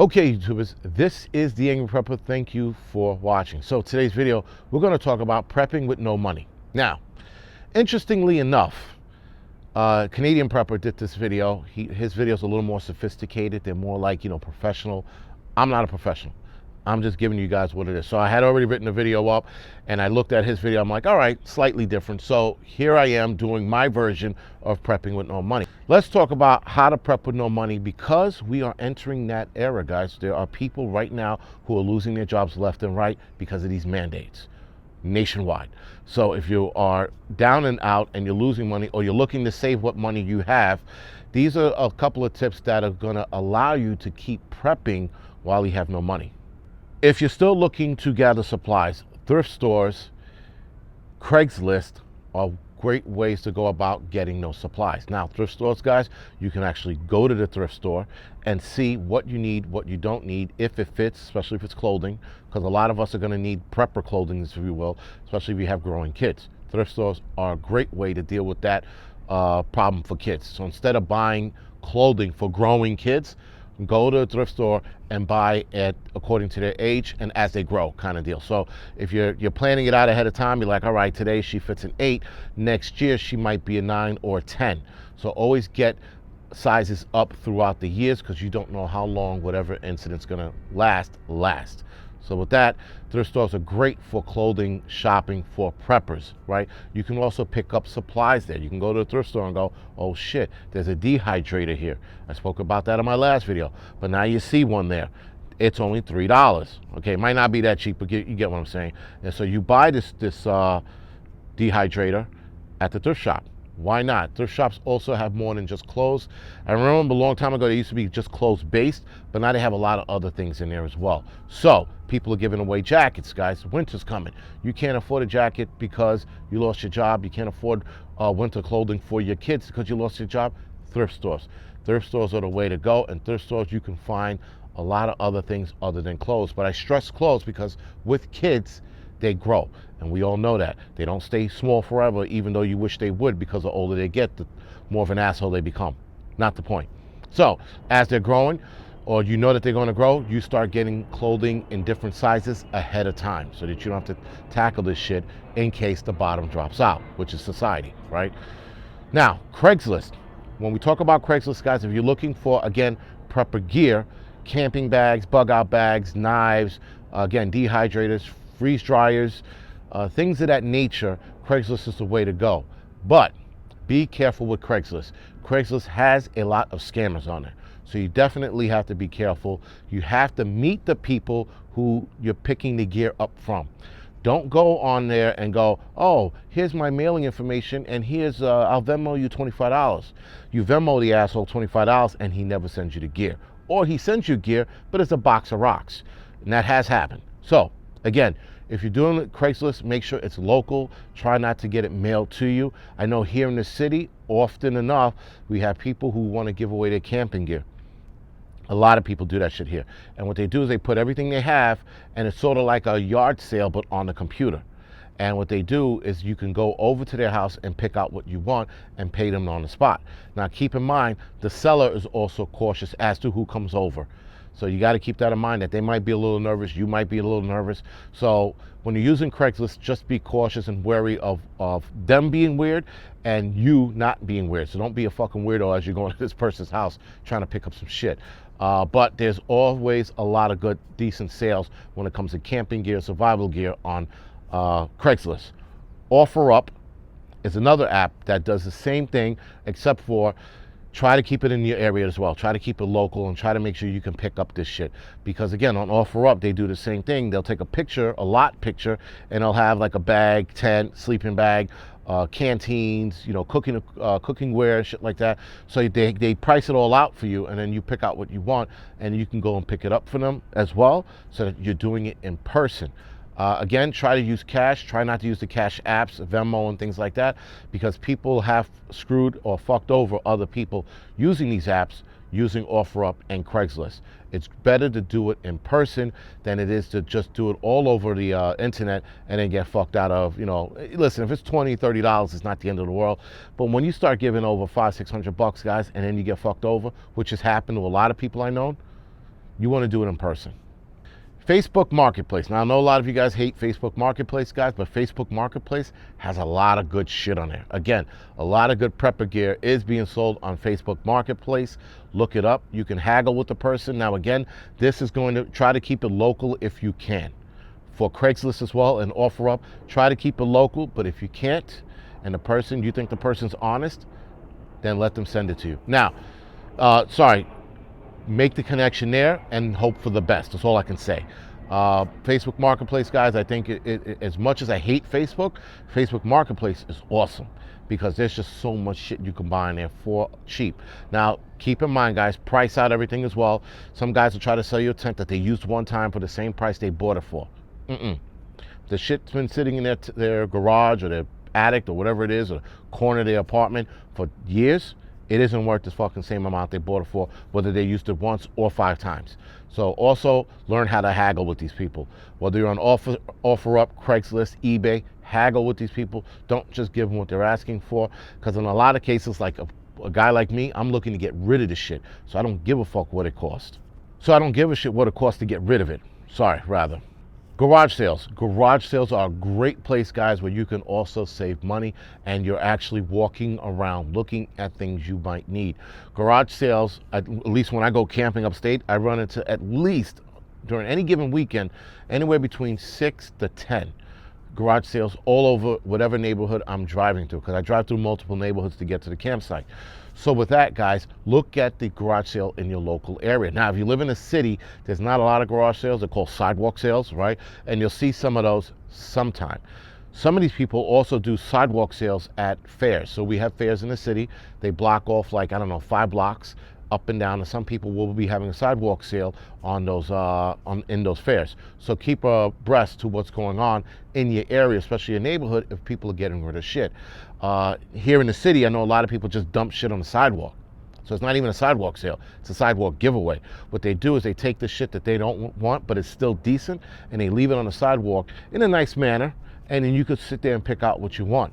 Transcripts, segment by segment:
Okay, YouTubers, this is the Angryprepper. Thank you for watching. So today's video, we're going to talk about prepping with no money. Now, interestingly enough, Canadian Prepper did this video. His videos are a little more sophisticated. They're more like, professional. I'm not a professional. I'm just giving you guys what it is. So I had already written a video up and I looked at his video. I'm like, all right, slightly different. So here I am doing my version of prepping with no money. Let's talk about how to prep with no money, because we are entering that era, guys. There are people right now who are losing their jobs left and right because of these mandates nationwide. So if you are down and out and you're losing money, or you're looking to save what money you have, these are a couple of tips that are going to allow you to keep prepping while you have no money. If you're still looking to gather supplies, thrift stores, Craigslist are great ways to go about getting those supplies. Now, thrift stores, guys, you can actually go to the thrift store and see what you need, what you don't need, if it fits, especially if it's clothing, because a lot of us are going to need prepper clothing, if you will, especially if you have growing kids. Thrift stores are a great way to deal with that problem for kids. So instead of buying clothing for growing kids, go to a thrift store and buy it according to their age and as they grow, kind of deal. So if you're planning it out ahead of time, you're like, all right, today she fits an 8, next year she might be a 9 or a 10. So always get sizes up throughout the years, because you don't know how long whatever incident's gonna last. So with that, thrift stores are great for clothing shopping for preppers, right? You can also pick up supplies there. You can go to a thrift store and go, oh shit, there's a dehydrator here. I spoke about that in my last video, but now you see one there. It's only $3. Okay, it might not be that cheap, but you get what I'm saying. And so you buy this dehydrator at the thrift shop. Why not? Thrift shops also have more than just clothes. I remember a long time ago they used to be just clothes based, but now they have a lot of other things in there as well. So people are giving away jackets, guys. Winter's coming. You can't afford a jacket because you lost your job. You can't afford winter clothing for your kids because you lost your job. Thrift stores. Thrift stores are the way to go. And thrift stores, you can find a lot of other things other than clothes. But I stress clothes because with kids, they grow, and we all know that they don't stay small forever, even though you wish they would, because the older they get, the more of an asshole they become. Not the point. So as they're growing, or you know that they're going to grow, you start getting clothing in different sizes ahead of time, so that you don't have to tackle this shit in case the bottom drops out, which is society, right? Now, Craigslist. When we talk about Craigslist, guys, if you're looking for, again, prepper gear, camping bags, bug out bags, knives, again, dehydrators, freeze dryers, things of that nature, Craigslist is the way to go. But be careful with Craigslist. Craigslist has a lot of scammers on it. So you definitely have to be careful. You have to meet the people who you're picking the gear up from. Don't go on there and go, oh, here's my mailing information, and here's, I'll Venmo you $25. You Venmo the asshole $25 and he never sends you the gear. Or he sends you gear, but it's a box of rocks. And that has happened. So again, if you're doing Craigslist, make sure it's local. Try not to get it mailed to you. I know here in the city, often enough, we have people who want to give away their camping gear. A lot of people do that shit here. And what they do is they put everything they have, and it's sort of like a yard sale, but on the computer. And what they do is you can go over to their house and pick out what you want and pay them on the spot. Now, keep in mind, the seller is also cautious as to who comes over. So you got to keep that in mind, that they might be a little nervous, you might be a little nervous. So when you're using Craigslist, just be cautious and wary of them being weird and you not being weird. So don't be a fucking weirdo as you're going to this person's house trying to pick up some shit. But there's always a lot of good, decent sales when it comes to camping gear, survival gear on Craigslist. OfferUp is another app that does the same thing, except for try to keep it in your area as well. Try to keep it local and try to make sure you can pick up this shit. Because again, on OfferUp, they do the same thing. They'll take a picture, a lot picture, and they'll have like a bag, tent, sleeping bag, canteens, cookware, shit like that. So they price it all out for you, and then you pick out what you want, and you can go and pick it up for them as well, so that you're doing it in person. Again, try to use cash. Try not to use the cash apps, Venmo and things like that, because people have screwed or fucked over other people using these apps, using OfferUp and Craigslist. It's better to do it in person than it is to just do it all over the internet and then get fucked out of, listen, if it's $20, $30, it's not the end of the world. But when you start giving over $500, $600, guys, and then you get fucked over, which has happened to a lot of people I know, you want to do it in person. Facebook Marketplace. Now, I know a lot of you guys hate Facebook Marketplace, guys, but Facebook Marketplace has a lot of good shit on there. Again, a lot of good prepper gear is being sold on Facebook Marketplace. Look it up. You can haggle with the person. Now, again, this is going to try to keep it local if you can. For Craigslist as well and OfferUp, try to keep it local, but if you can't, and you think the person's honest, then let them send it to you. Now, make the connection there and hope for the best. That's all I can say. Facebook Marketplace, guys, I think as much as I hate Facebook Marketplace is awesome because there's just so much shit you can buy in there for cheap. Now, keep in mind, guys, price out everything as well. Some guys will try to sell you a tent that they used one time for the same price they bought it for. The shit's been sitting in their garage or their attic or whatever it is, or corner of their apartment for years. It isn't worth the fucking same amount they bought it for, whether they used it once or 5 times. So also learn how to haggle with these people. Whether you're on OfferUp, Craigslist, eBay, haggle with these people. Don't just give them what they're asking for, because in a lot of cases, like a guy like me, I'm looking to get rid of this shit. So I don't give a fuck what it costs. So I don't give a shit what it costs to get rid of it. Garage sales. Garage sales are a great place, guys, where you can also save money and you're actually walking around looking at things you might need. Garage sales, at least when I go camping upstate, I run into at least during any given weekend, anywhere between 6 to 10 garage sales all over whatever neighborhood I'm driving through, because I drive through multiple neighborhoods to get to the campsite. So with that, guys, look at the garage sale in your local area. Now, if you live in a city, there's not a lot of garage sales. They're called sidewalk sales, right? And you'll see some of those sometime. Some of these people also do sidewalk sales at fairs. So we have fairs in the city. They block off 5 blocks up and down, and some people will be having a sidewalk sale on those in those fairs. So keep abreast to what's going on in your area, especially your neighborhood, if people are getting rid of shit. Here in the city, I know a lot of people just dump shit on the sidewalk. So it's not even a sidewalk sale, it's a sidewalk giveaway. What they do is they take the shit that they don't want, but it's still decent, and they leave it on the sidewalk in a nice manner, and then you could sit there and pick out what you want.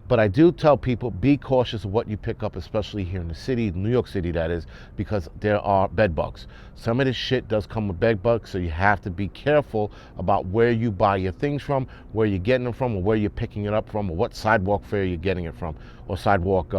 But I do tell people, be cautious of what you pick up, especially here in the city, New York City that is, because there are bed bugs. Some of this shit does come with bed bugs, so you have to be careful about where you buy your things from, where you're getting them from, or where you're picking it up from, or what sidewalk fair you're getting it from, or sidewalk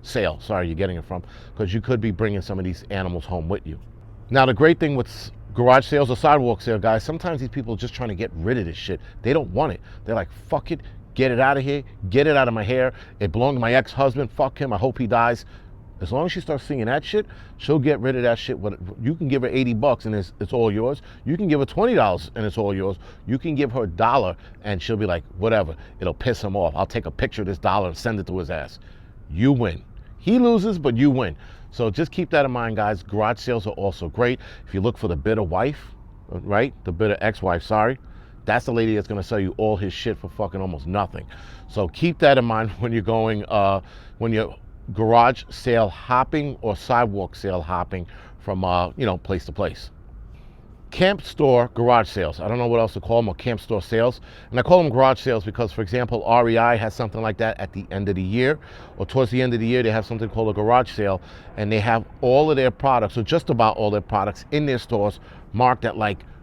sale, you're getting it from, because you could be bringing some of these animals home with you. Now, the great thing with garage sales or sidewalk sale, guys, sometimes these people are just trying to get rid of this shit. They don't want it. They're like, fuck it. Get it out of here. Get it out of my hair. It belonged to my ex-husband. Fuck him. I hope he dies. As long as she starts singing that shit, she'll get rid of that shit. You can give her $80 and it's all yours. You can give her $20 and it's all yours. You can give her $1 and she'll be like, whatever. It'll piss him off. I'll take a picture of this dollar and send it to his ass. You win. He loses, but you win. So just keep that in mind, guys. Garage sales are also great. If you look for the bitter wife, right? The bitter ex-wife, that's the lady that's going to sell you all his shit for fucking almost nothing. So keep that in mind when you're going, when you're garage sale hopping or sidewalk sale hopping from, place to place. Camp store garage sales. I don't know what else to call them, or camp store sales. And I call them garage sales because, for example, REI has something like that at the end of the year, or towards the end of the year, they have something called a garage sale, and they have all of their products, or just about all their products in their stores marked at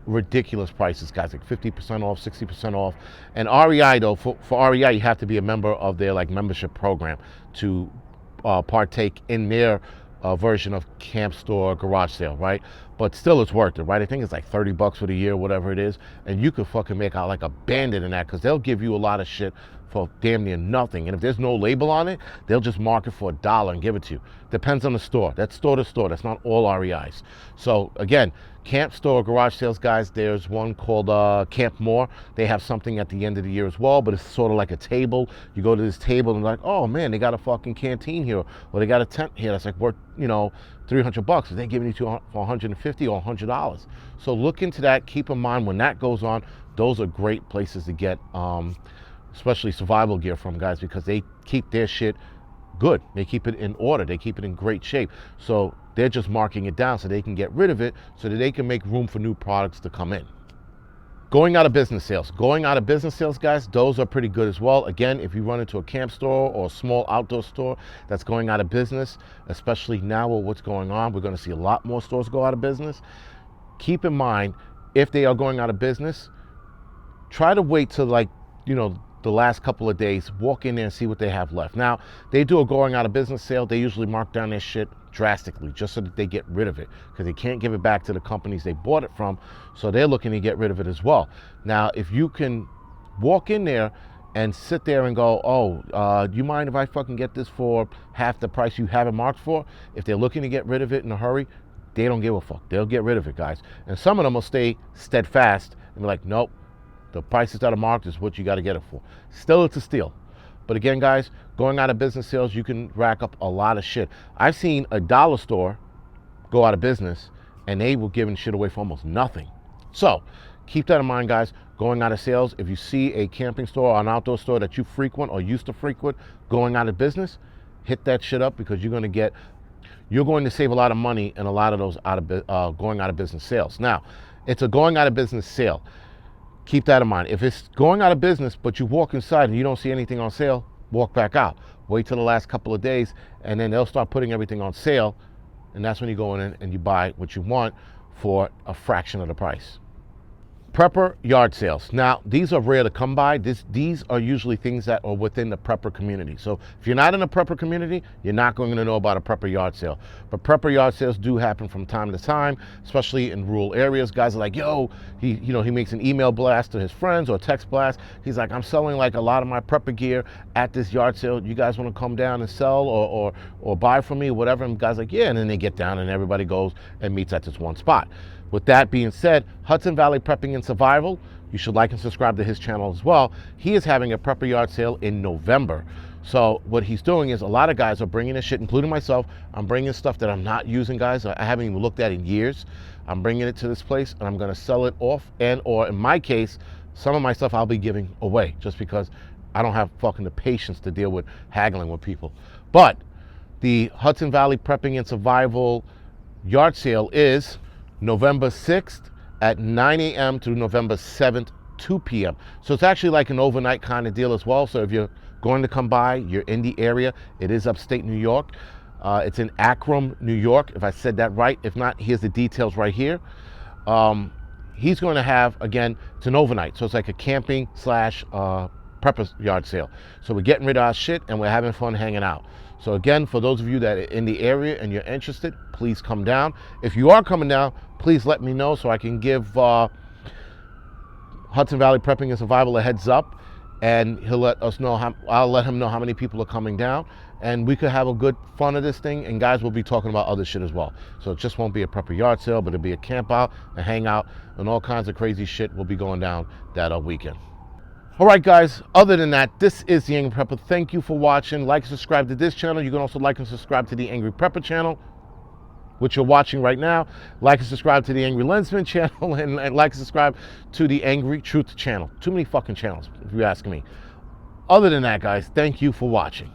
ridiculous prices, guys, 50% off, 60% off. And REI, though, for REI, you have to be a member of their membership program to partake in their version of camp store garage sale, right? But still, it's worth it, right? I think it's $30 for the year, whatever it is, and you could fucking make out like a bandit in that, because they'll give you a lot of shit for damn near nothing. And if there's no label on it, they'll just mark it for $1 and give it to you. Depends on the store. That's store to store. That's not all REIs. So again, camp store garage sales, guys, there's one called Camp More. They have something at the end of the year as well, but it's sort of like a table. You go to this table and oh man, they got a fucking canteen here, or they got a tent here that's worth, $300. They're giving it to you for $150 or $100. So look into that. Keep in mind when that goes on, those are great places to get especially survival gear from, guys, because they keep their shit good. They keep it in order. They keep it in great shape. So they're just marking it down so they can get rid of it, so that they can make room for new products to come in. Going out of business sales. Going out of business sales, guys, those are pretty good as well. Again, if you run into a camp store or a small outdoor store that's going out of business, especially now with what's going on, we're going to see a lot more stores go out of business. Keep in mind, if they are going out of business, try to wait till the last couple of days, walk in there and see what they have left. Now, they do a going out of business sale. They usually mark down their shit drastically just so that they get rid of it, because they can't give it back to the companies they bought it from, so they're looking to get rid of it as well. Now, if you can walk in there and sit there and go, oh, do you mind if I fucking get this for half the price you have it marked for? If they're looking to get rid of it in a hurry, they don't give a fuck. They'll get rid of it, guys. And some of them will stay steadfast and be like, nope, the prices that are marked is what you got to get it for. Still, it's a steal. But again, guys, going out of business sales, you can rack up a lot of shit. I've seen a dollar store go out of business, and they were giving shit away for almost nothing. So keep that in mind, guys. Going out of sales, if you see a camping store or an outdoor store that you frequent or used to frequent going out of business, hit that shit up, because you're going to save a lot of money in a lot of those going out of business sales. Now, it's a going out of business sale. Keep that in mind. If it's going out of business, but you walk inside and you don't see anything on sale, walk back out. Wait till the last couple of days, and then they'll start putting everything on sale, and that's when you go in and you buy what you want for a fraction of the price. Prepper yard sales. Now, these are rare to come by. These are usually things that are within the prepper community. So if you're not in a prepper community, you're not going to know about a prepper yard sale. But prepper yard sales do happen from time to time, especially in rural areas. Guys are like, yo, he makes an email blast to his friends or a text blast. He's like, I'm selling like a lot of my prepper gear at this yard sale. You guys want to come down and sell or buy from me or whatever? And guys like, yeah. And then they get down and everybody goes and meets at this one spot. With that being said, Hudson Valley Prepping and Survival, you should like and subscribe to his channel as well. He is having a prepper yard sale in November. So what he's doing is, a lot of guys are bringing this shit, including myself. I'm bringing stuff that I'm not using, guys. I haven't even looked at in years. I'm bringing it to this place, and I'm going to sell it off, or in my case, some of my stuff I'll be giving away, just because I don't have fucking the patience to deal with haggling with people. But the Hudson Valley Prepping and Survival yard sale is November 6th at 9 a.m. through November 7th, 2 p.m. So it's actually like an overnight kind of deal as well. So if you're going to come by, you're in the area, it is upstate New York. It's in Akron, New York, if I said that right. If not, here's the details right here. He's going to have, again, it's an overnight. So it's like a camping / prepper yard sale. So we're getting rid of our shit and we're having fun hanging out. So again, for those of you that are in the area and you're interested, please come down. If you are coming down, please let me know so I can give Hudson Valley Prepping and Survival a heads up, and he'll let us know. I'll let him know how many people are coming down, and we could have a good fun of this thing. And guys, we'll be talking about other shit as well. So it just won't be a prepper yard sale, but it'll be a camp out, a hangout, and all kinds of crazy shit will be going down that weekend. All right, guys, other than that, this is the Angry Prepper. Thank you for watching. Like and subscribe to this channel. You can also like and subscribe to the Angry Prepper channel, which you're watching right now. Like and subscribe to the Angry Lensman channel, and like and subscribe to the Angry Truth channel. Too many fucking channels, if you're asking me. Other than that, guys, thank you for watching.